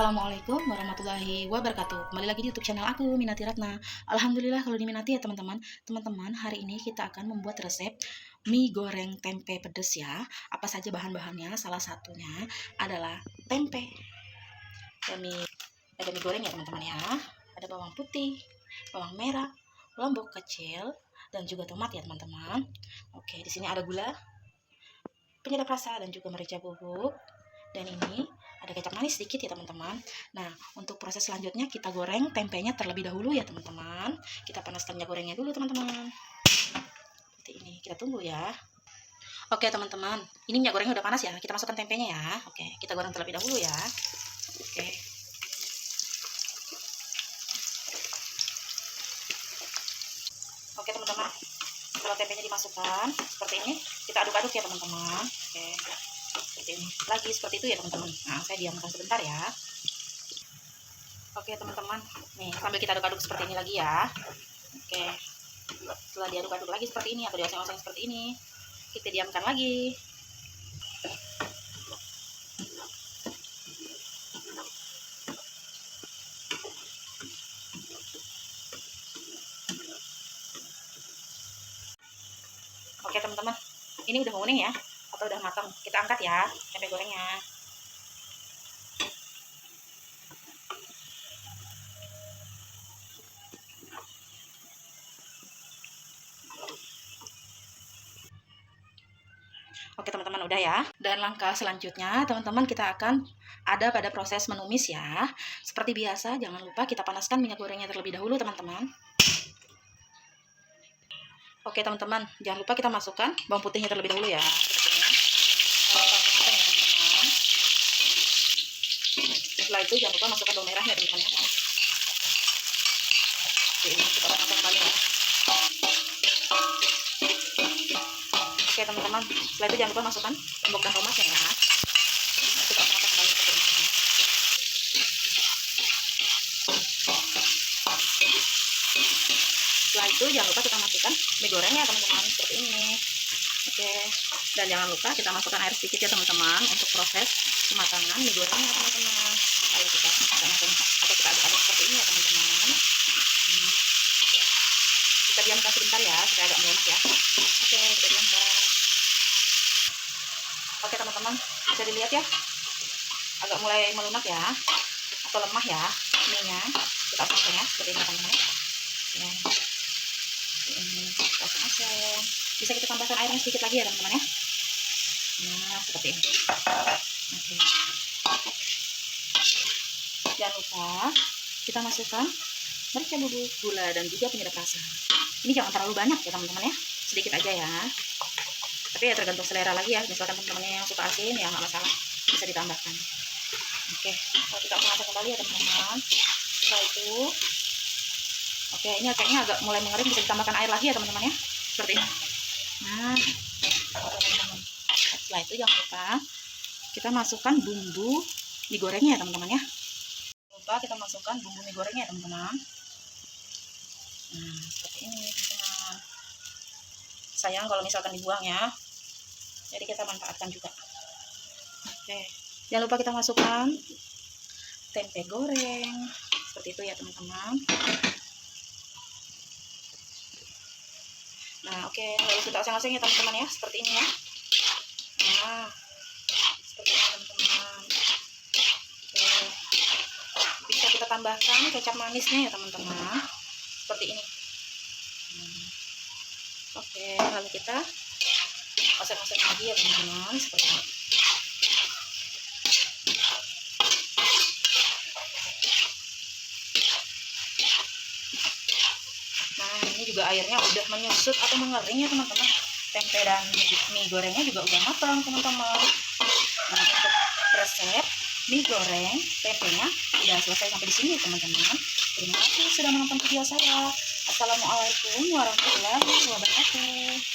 Assalamualaikum warahmatullahi wabarakatuh. Kembali lagi di YouTube channel aku, Minati Ratna. Alhamdulillah kalau diminati ya teman-teman. Teman-teman, hari ini kita akan membuat resep mie goreng tempe pedas ya. Apa saja bahan-bahannya? Salah satunya adalah tempe. Ada mie goreng ya teman-teman ya. Ada bawang putih, bawang merah, lombok kecil, dan juga tomat ya teman-teman. Oke, di sini ada gula, penyedap rasa, dan juga merica bubuk. Dan ini ada kecap manis sedikit ya teman-teman. Nah, untuk proses selanjutnya kita goreng tempenya terlebih dahulu ya teman-teman. Kita panaskan minyak gorengnya dulu teman-teman. Seperti ini, kita tunggu ya. Oke teman-teman, ini minyak gorengnya udah panas ya. Kita masukkan tempenya ya. Oke, kita goreng terlebih dahulu ya. Oke. Oke teman-teman, setelah tempenya dimasukkan seperti ini, kita aduk-aduk ya teman-teman. Oke, seperti ini lagi, seperti itu ya teman-teman. Nah, saya diamkan sebentar ya. Oke teman-teman, nih sambil kita aduk-aduk seperti ini lagi ya. Oke, setelah diaduk-aduk lagi seperti ini atau dioseng-oseng seperti ini, kita diamkan lagi. Oke teman-teman, ini udah menguning ya, atau udah matang. Kita angkat ya tempe gorengnya. Oke teman-teman, udah ya. Dan langkah selanjutnya teman-teman, kita akan ada pada proses menumis ya. Seperti biasa, jangan lupa kita panaskan minyak gorengnya terlebih dahulu teman-teman. Oke teman-teman, jangan lupa kita masukkan bawang putihnya terlebih dahulu ya. Setelah itu jangan lupa masukkan bawang merahnya teman-teman ya. Ini kita masukkan kembali ya. Oke teman-teman, setelah itu jangan lupa masukkan lombok dan tomatnya ya. Kita masukkan kembali seperti ini. Setelah itu jangan lupa kita masukkan mie gorengnya teman-teman seperti ini. Oke, dan jangan lupa kita masukkan air sedikit ya teman-teman untuk proses kematangan mie gorengnya teman-teman. Ayo kita masukkan langsung atau kita aduk-aduk seperti ini ya teman-teman. Kita diamkan sebentar ya supaya agak melunak ya. Oke, kita diamkan. Oke teman-teman, bisa dilihat ya, agak mulai melunak ya, atau lemah ya mie-nya. Kita oseng ya seperti ini teman-teman ya. Ini kita oseng-oseng. Bisa kita tambahkan airnya sedikit lagi ya teman-teman ya. Nah, seperti ini. Oke. Jangan lupa kita masukkan merica bubuk, gula, dan juga penyedap rasa. Ini jangan terlalu banyak ya teman-teman ya, sedikit aja ya. Tapi ya tergantung selera lagi ya. Misalkan teman-teman yang suka asin ya nggak masalah, bisa ditambahkan. Oke, kita masak kembali ya teman-teman. Setelah itu, oke, ini kayaknya agak mulai mengering, bisa ditambahkan air lagi ya teman-teman ya, seperti ini. Nah, teman-teman, setelah itu jangan lupa kita masukkan bumbu mie gorengnya ya teman-teman ya. Jangan lupa kita masukkan bumbu mie gorengnya ya teman-teman. Nah, seperti ini teman-teman. Sayang kalau misalkan dibuang ya, jadi kita manfaatkan juga. Oke, jangan lupa kita masukkan tempe goreng seperti itu ya teman-teman. Nah, oke, lalu kita oseng-oseng ya teman-teman ya, seperti ini ya. Nah, seperti ini teman-teman. Oke, bisa kita tambahkan kecap manisnya ya teman-teman, seperti ini. Oke, lalu kita oseng-oseng lagi ya teman-teman, seperti ini. Nah, ini juga airnya udah menyusut atau mengering ya teman-teman. Tempe dan mie gorengnya juga udah matang teman-teman. Nah, untuk resep mie goreng tempenya udah selesai sampai di sini teman-teman. Terima kasih sudah menonton video saya. Assalamualaikum warahmatullahi wabarakatuh.